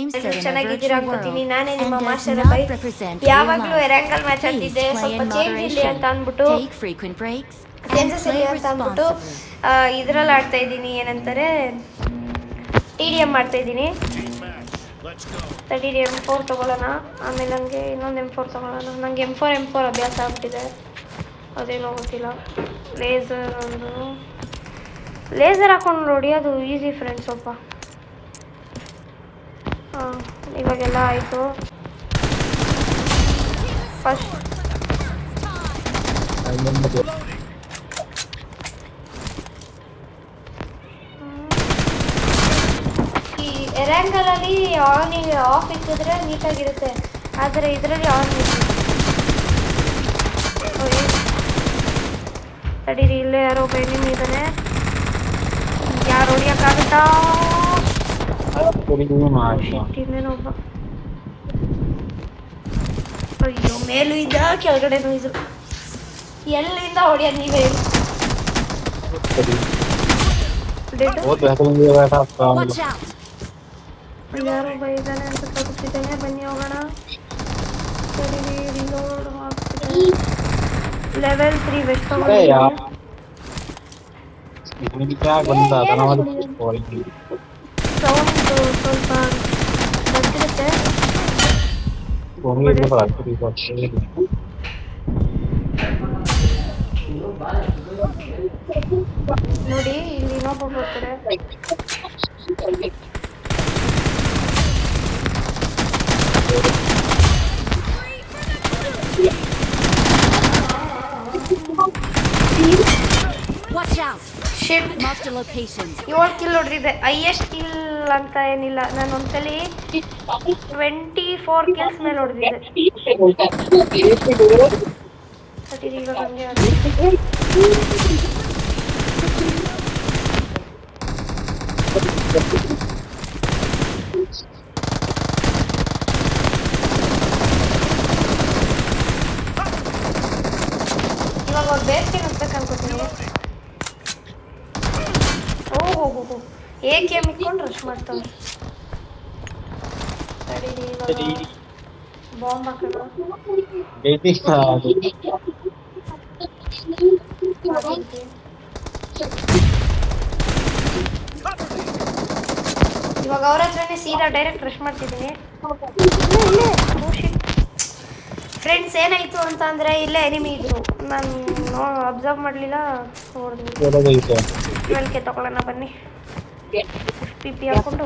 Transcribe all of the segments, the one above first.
ಎಲ್ಲರೂ ಚೆನ್ನಾಗಿದ್ದೀರಾ ಅನ್ಕೋತೀನಿ. ನಾನೇ ನಿಮ್ಮ ಮಾಸ್ಟರ್ ಬೈ. ಯಾವಾಗಲೂ ಎರಂಗಲ್ ಮ್ಯಾಚ್ ಆಡ್ತಿದ್ದೆ, ಸ್ವಲ್ಪ ಚೇಂಜ್ ಇರಲಿ ಅಂತ ಅಂದ್ಬಿಟ್ಟು ಚೇಂಜಸ್ ಇರಲಿ ಅಂತ ಅಂದ್ಬಿಟ್ಟು ಇದರಲ್ಲಿ ಆಡ್ತಾ ಇದ್ದೀನಿ. ಏನಂತಾರೆ, TDM ಮಾಡ್ತಾ ಇದ್ದೀನಿ. ತಡಿ M4 ತೊಗೊಳ್ಳೋಣ, ಆಮೇಲೆ ನನಗೆ ಇನ್ನೊಂದು M4 ತೊಗೊಳ್ಳೋಣ. ನನಗೆ M4 ಅಭ್ಯಾಸ ಆಗ್ಬಿಟ್ಟಿದೆ, ಅದೇನೋ ಗೊತ್ತಿಲ್ಲ. ಲೇಸರ್ ಹಾಕೊಂಡು ನೋಡಿ, ಅದು ಈಸಿ ಫ್ರೆಂಡ್ಸ್. ಸ್ವಲ್ಪ ಇವಾಗೆಲ್ಲ ಆಯಿತು. ಫಸ್ಟ್ ಈ ಎರಂಗಲಲ್ಲಿ ಆಫ್ ಇಕ್ಕಿದ್ರೆ ನೀಟಾಗಿರುತ್ತೆ, ಆದರೆ ಇದರಲ್ಲಿ ಆನ್ ತಡೀರಿ. ಇಲ್ಲೇ ಯಾರೋ ಒಬ್ಬ ಎನಿಮಿ ಇದ್ದಾನೆ, ಯಾರು ಹೊಡಿಯೋಕ್ಕಾಗುತ್ತಾ? ಇನ್ನೇನೊಬ್ಬ, ಅಯ್ಯೋ ಮೇಲೂ ಇದ್ದ ಕೆಳಗಡೆನೂ ಇದು. ಎಲ್ಲಿಂದ ಹೊಡಿಯೋದು ನೀವೇ ಹೇಳಿ? ಯಾರೋ ಒಬ್ಬ ಇದ್ದಾನೆ ಅಂತ ತೋರಿಸ್ತಿದ್ದೇನೆ, ಬನ್ನಿ ಹೋಗೋಣ. ಸರಿ, ರಿಲೋಡ್ ಆಗ್ತಿದೆ. ಲೆವೆಲ್ 3 ವೆಸ್ಟ್ ತಗೊಂಡಿದ್ದೀನಿ. ಸೌಂಡ್ ಸ್ವಲ್ಪ ಬರ್ತಿರುತ್ತೆ ನೋಡಿ. ಇಲ್ಲಿ ಇನ್ನೊಬ್ಬ ಬರ್ತಾರೆ. ಶಿಟ್, 7 ಕಿಲ್ ಹೊಡೆದಿದೆ. ಹೈಯೆಸ್ಟ್ ಕಿಲ್ ಅಂತ ಏನಿಲ್ಲ, ನಾನು ಒಂದ್ಸಲಿ 24 ಕಿಲ್ಸ್ ಮೇಲೆ ಹೊಡೆದಿದ್ದೆ. ಇವಾಗ ಹಂಗೆ ಇವಾಗ ಅವ್ರು ಬೇಸಿಗೆ ಹೋಗ್ಬೇಕು ಅನ್ಕೋತೀನಿ. ಓಹೋ, ಏಕೆ ಮಿಕ್ಕೊಂಡು ರಶ್ ಮಾಡ್ತಾವ್ರೆ. ತಡೀರಿ, ಇವಾಗ ಬಾಂಬ್ ಹಾಕೋಣ. ಇವಾಗ ಅವ್ರ ಹತ್ರನೇ ಸೀದಾ ಡೈರೆಕ್ಟ್ ರಶ್ ಮಾಡ್ತಿದ್ದೀನಿ. ಫ್ರೆಂಡ್ಸ್, ಏನಾಯಿತು ಅಂತ ಅಂದರೆ, ಇಲ್ಲೇ ಎನಿಮಿ ಇದ್ರು, ನಾನು ಅಬ್ಸರ್ವ್ ಮಾಡಲಿಲ್ಲ, ನೋಡಿದ್ವಿ. 12K ತಗೊಳ್ಳೋಣ ಬನ್ನಿ. PP ಹಾಕ್ಕೊಂಡು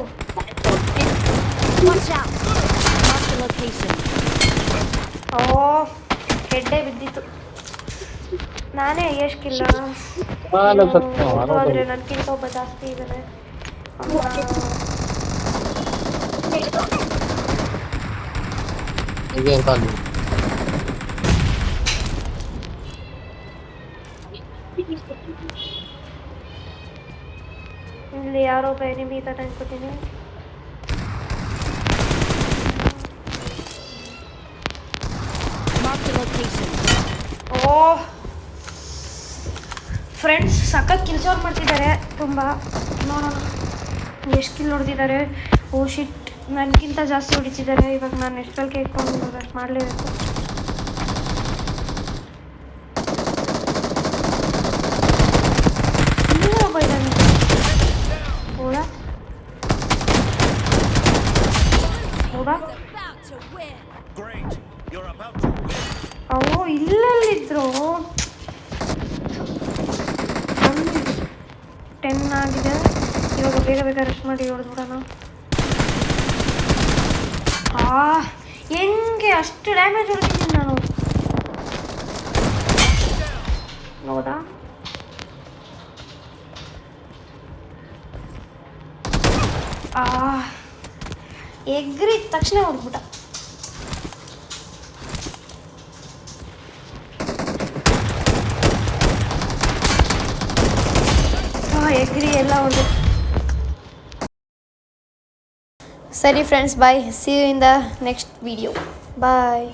ಹೆಡ್ಡೆ ಬಿದ್ದಿತ್ತು. ನಾನೇ ಎಷ್ಟಿಲ್ಲ, ಆದರೆ ನನಗಿಂತ ಒಬ್ಬ ಜಾಸ್ತಿ ಇದ್ದಾನೆ. ಇಲ್ಲಿ ಯಾರೋ ಒಬ್ಬ ಎನಿಮಿ ಇದ್ದಾನೆ ಅನ್ಕೋತೀನಿ. ಫ್ರೆಂಡ್ಸ್, ಸಖತ್ ಕಿಲ್ಚೋರ್ ಮಾಡ್ತಿದ್ದಾರೆ ತುಂಬ. ನೋಡೋಣ ಎಷ್ಟು ಕಿಲ್ ಹೊಡೆದಿದ್ದಾರೆ. ಶಿಟ್, ನನಗಿಂತ ಜಾಸ್ತಿ ಹೊಡಿತಿದ್ದಾರೆ. ಇವಾಗ ನಾನು ಎಷ್ಟಲ್ಲಿ ಕೇಳ್ಕೊಂಡು ಅಷ್ಟು ಮಾಡಲೇಬೇಕು. ಇಲ್ಲಲ್ಲಿದ್ರು 10 ಆಗಿದೆ. ಇವಾಗ ಬೇಗ ರಶ್ ಮಾಡಿ ಹೊಡೆದ್ಬಿಡೋಣ. ಹೆಂಗೆ ಅಷ್ಟು ಡ್ಯಾಮೇಜ್ ಹೊಡೆದಿದ್ದೀನಿ ನಾನು, ನೋಡಾ? ಎಗ್ರಿದ ತಕ್ಷಣ ಹೊಡೆದ್ಬಿಟ್ಟ. ಎಗ್ರಿ ಎಲ್ಲ ಹೊಡೆದು. ಸರಿ friends, bye. See you in the next video. Bye.